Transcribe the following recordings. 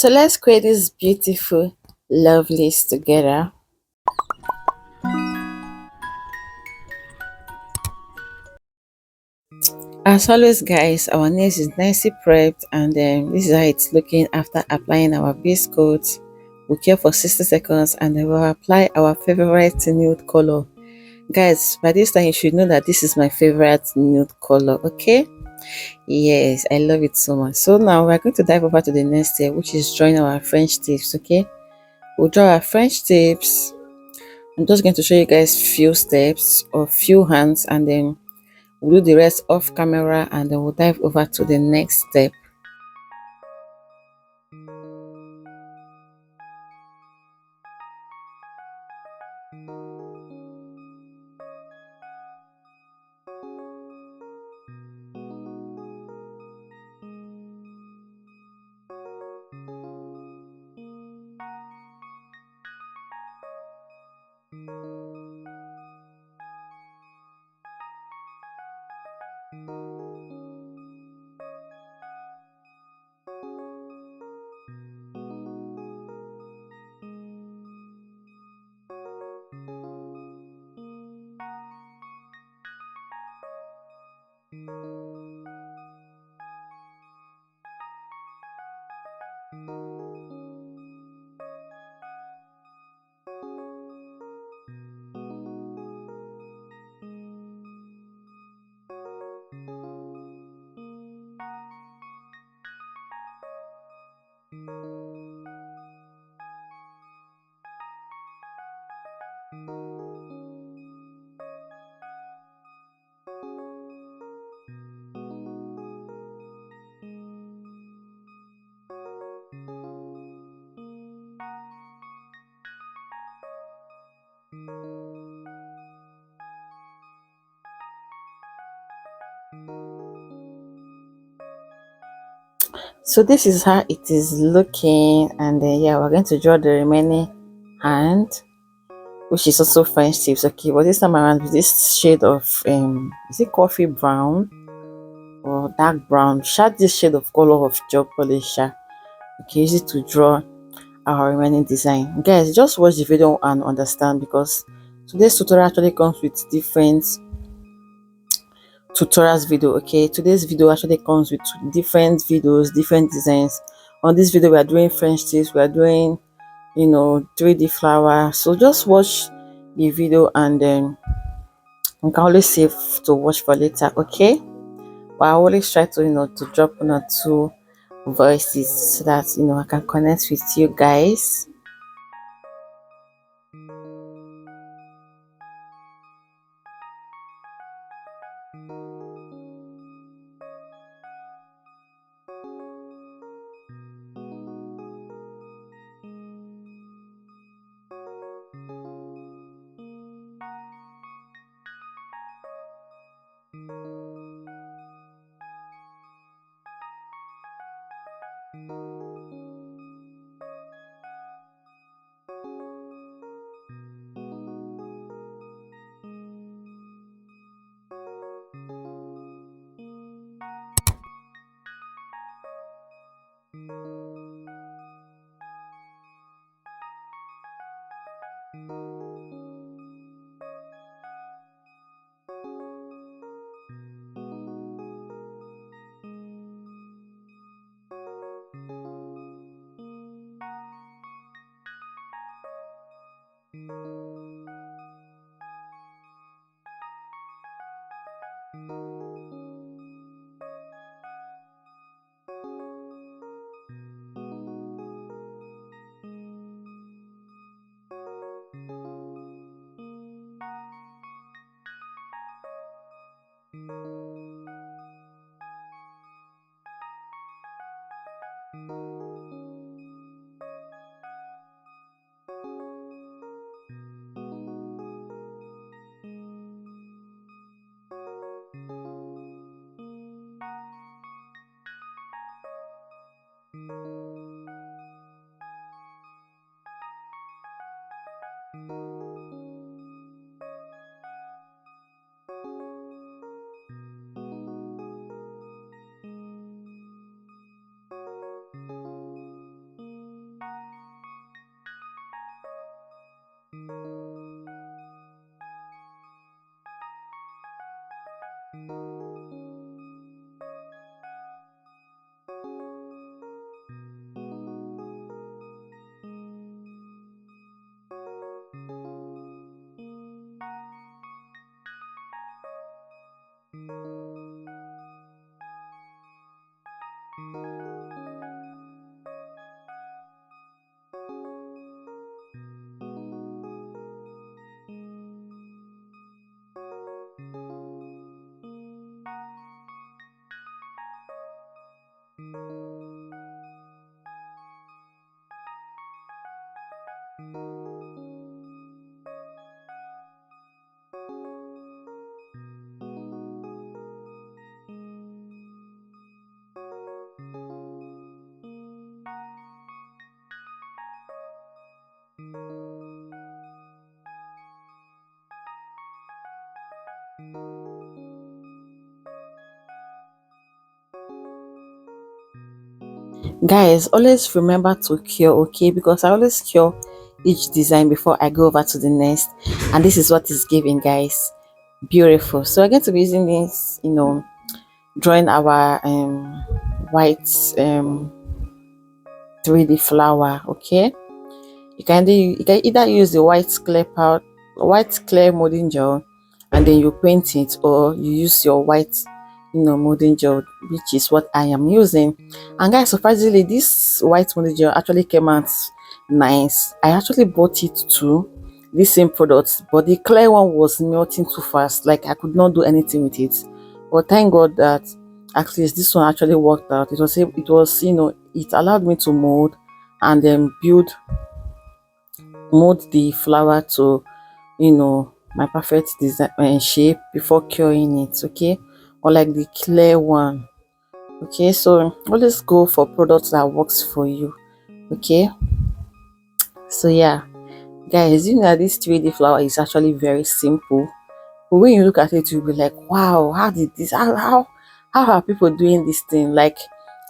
So let's create this beautiful love list together. As always, guys, our nails is nicely prepped, and this is how it's looking after applying our base coat. We care for 60 seconds and then we'll apply our favorite nude color. Guys, by this time you should know that this is my favorite nude color, okay? Yes, I love it so much. So now we're going to dive over to the next step, which is drawing our French tips, okay? We'll draw our French tips. I'm just going to show you guys few steps or few hands, and then we'll do the rest off camera, and then we'll dive over to the next step. So this is how it is looking, and then yeah, we're going to draw the remaining hand, which is also French tips, okay? But this time around with this shade of is it coffee brown or dark brown? Shade this shade of color of gel polish. Okay, use it to draw our remaining design. Guys, just watch the video and understand, because today's tutorial actually comes with different tutorials video. Okay, today's video actually comes with different videos, different designs. On this video we are doing French tips, we are doing 3D flower. So just watch the video, and then you can always save to watch for later, okay? But I always try to to drop 1 or 2 voices so that I can connect with you guys. Guys, always remember to cure, okay? Because I always cure each design before I go over to the next. And this is what is giving, guys. Beautiful. So we're going to be using this, drawing our white 3D flower, okay? You can either use the white clear molding gel, and then you paint it, or you use your white molding gel, which is what I am using. And guys, surprisingly, this white molding gel actually came out nice. I actually bought it too, this same product, but the clear one was melting too fast, like I could not do anything with it. But thank God that at least this one actually worked out. It allowed me to and then mold the flower to my perfect design and shape before curing it, okay? Or like the clear one, okay? So always go for products that works for you, okay? So yeah, guys, this 3D flower is actually very simple, but when you look at it, you'll be like, wow, how did this how are people doing this thing? Like,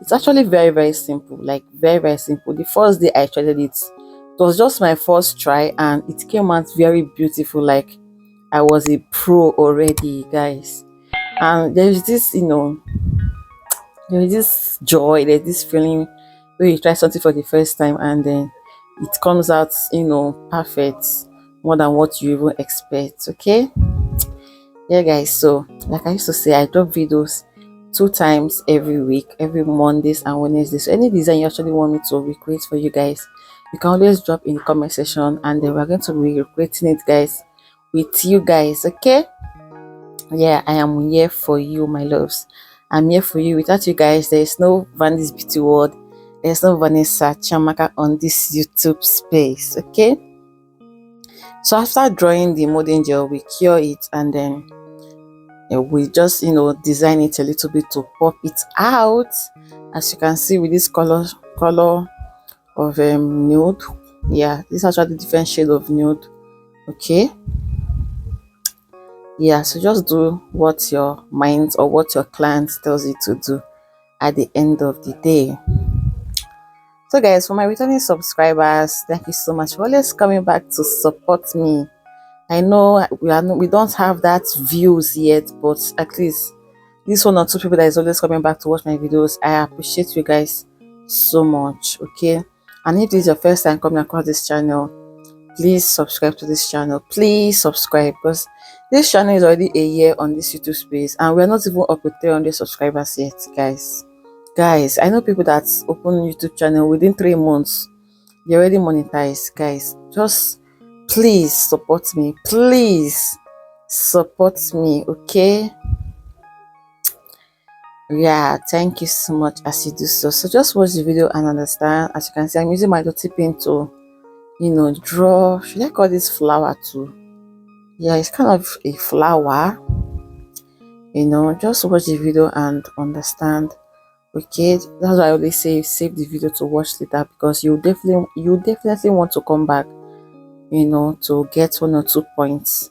it's actually very, very simple, like very, very simple. The first day I tried it was just my first try, and it came out very beautiful, like I was a pro already, guys. And there's this joy, there's this feeling when you try something for the first time and then it comes out, perfect, more than what you even expect, okay? Yeah, guys. So, like I used to say, I drop videos 2 times every week, every Mondays and Wednesdays. So, any design you actually want me to recreate for you guys, you can always drop in the comment section, and then we're going to be recreating it, guys, with you guys, okay? Yeah, I am here for you, my loves. I'm here for you. Without you guys, there is no Vandy's Beauty World. There's no Vanessa Chamaka on this YouTube space, okay? So after drawing the molding gel, we cure it, and then we just design it a little bit to pop it out, as you can see with this color of nude. Yeah, this is actually different shade of nude, okay? Yeah, so just do what your mind or what your client tells you to do at the end of the day. So guys, for my returning subscribers, thank you so much for always coming back to support me. I know we don't have that views yet, but at least this 1 or 2 people that is always coming back to watch my videos, I appreciate you guys so much, okay? And if this is your first time coming across this channel, please subscribe to this channel. Please subscribe, because this channel is already a year on this YouTube space and we're not even up to 300 subscribers yet, guys. I know people that open YouTube channel within 3 months, they already monetized. Guys, just please support me, please support me, okay? Yeah, thank you so much as you do so. So just watch the video and understand. As you can see, I'm using my dirty pen to draw, should I call this flower too? Yeah, it's kind of a flower. Just watch the video and understand, okay? That's why I always say save the video to watch later, because you definitely want to come back to get 1 or 2 points.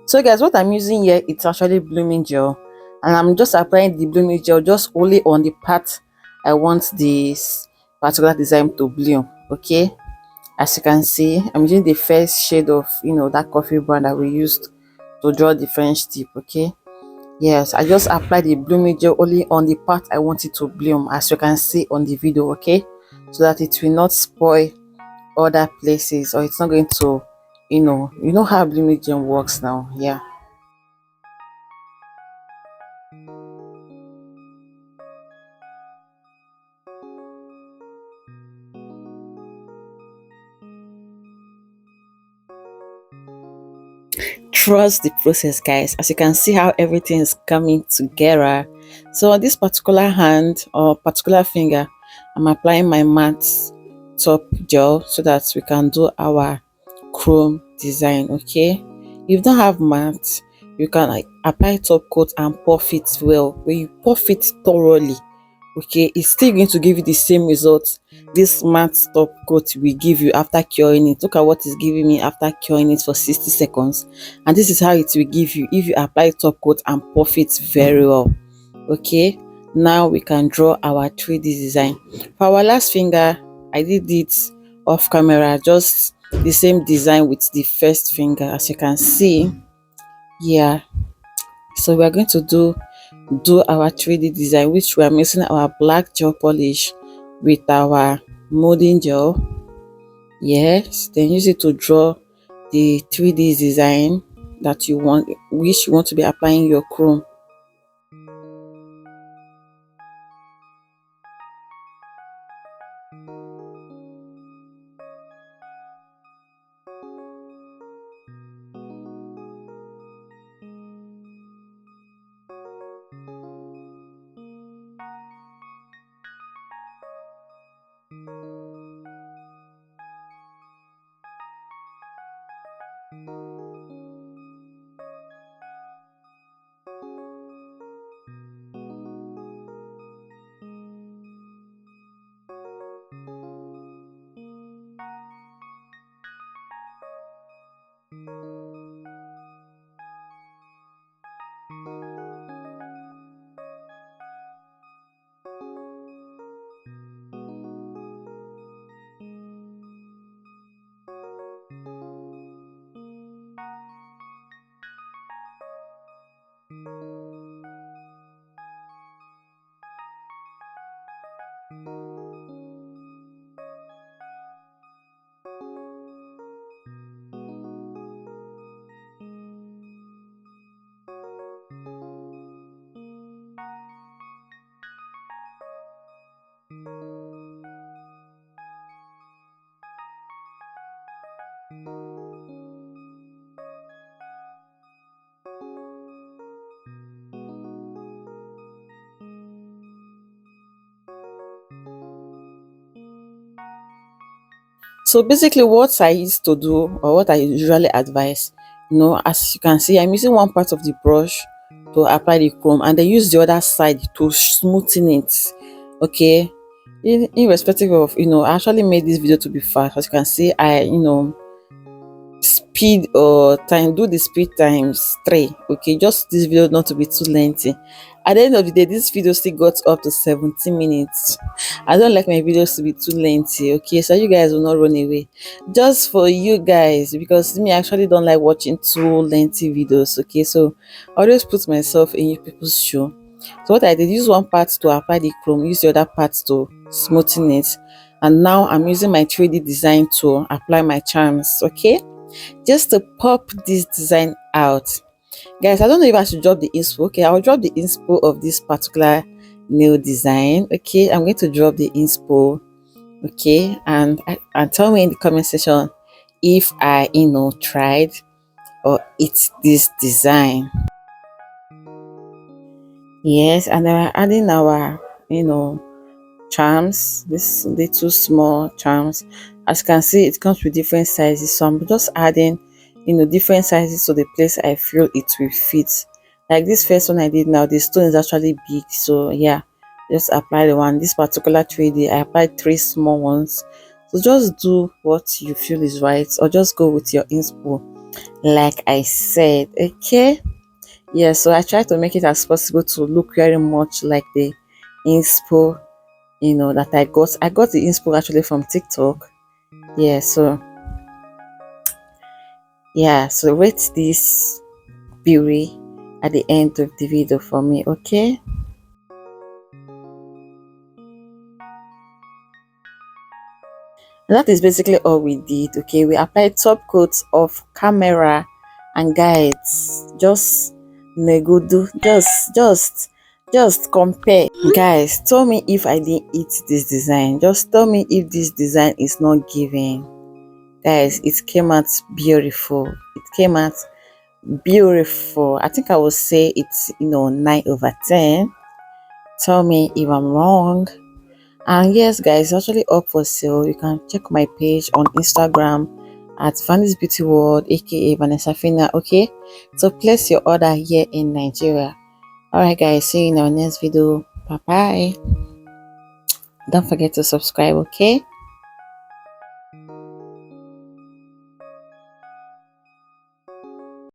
So guys, what I'm using here, it's actually blooming gel, and I'm just applying the blooming gel just only on the part I want this particular design to bloom. Okay, as you can see, I'm using the first shade of that coffee brown that we used to draw the French tip. Okay, yes, I just apply the blooming gel only on the part I want it to bloom, as you can see on the video. Okay, so that it will not spoil other places, or it's not going to you know how blooming gel works now. Yeah. Trust the process, guys. As you can see how everything is coming together. So on this particular hand or particular finger, I'm applying my matte top gel so that we can do our chrome design. Okay, if you don't have matte, you can like apply top coat and puff it well. When you puff it thoroughly, okay, it's still going to give you the same result this matte top coat will give you after curing it. Look at what it's giving me after curing it for 60 seconds, and this is how it will give you if you apply top coat and puff it very well. Okay, now we can draw our 3D design. For our last finger, I did it off camera, just the same design with the first finger, as you can see. Yeah, so we are going to do our 3D design, which we are mixing our black gel polish with our molding gel. Yes, then use it to draw the 3D design that you want, which you want to be applying your chrome. So basically what I used to do, or what I usually advise, as you can see, I'm using one part of the brush to apply the chrome, and then use the other side to smoothen it. Okay, irrespective of, I actually made this video to be fast. As you can see, I speed or time, do the speed times 3. Okay, just this video not to be too lengthy. At the end of the day, this video still got up to 17 minutes. I don't like my videos to be too lengthy. Okay, so you guys will not run away, just for you guys, because me, I actually don't like watching too lengthy videos. Okay, so I always put myself in you people's shoe. So what I did, use one part to apply the chrome, use the other part to smoothen it, and now I'm using my 3D design to apply my charms. Okay, just to pop this design out. Guys, I don't know if I should drop the inspo. Okay, I'll drop the inspo of this particular nail design. Okay, I'm going to drop the inspo. Okay, and tell me in the comment section if I tried or it's this design. Yes, and then we're adding our charms, this little small charms. As you can see, it comes with different sizes, so I'm just adding different sizes to the place I feel it will fit. Like this first one I did now, the stone is actually big, so yeah, just apply the one. This particular 3D, I applied 3 small ones. So just do what you feel is right, or just go with your inspo. like I said. Okay, yeah, so I try to make it as possible to look very much like the inspo, that I got the inspo actually from TikTok. Yeah, so yeah, so rate this beauty at the end of the video for me. Okay, that is basically all we did. Okay, we applied top coats of camera, and guys, just negodo, just compare. Guys, tell me if I didn't eat this design. Just tell me if this design is not giving. Guys, it came out beautiful. It came out beautiful. I think I would say it's 9/10. Tell me if I'm wrong. And yes, guys, it's actually up for sale. You can check my page on Instagram at Vanessa's Beauty World, aka Vanessa Fina. Okay, so place your order here in Nigeria. Alright, guys, see you in our next video. Bye bye. Don't forget to subscribe. Okay.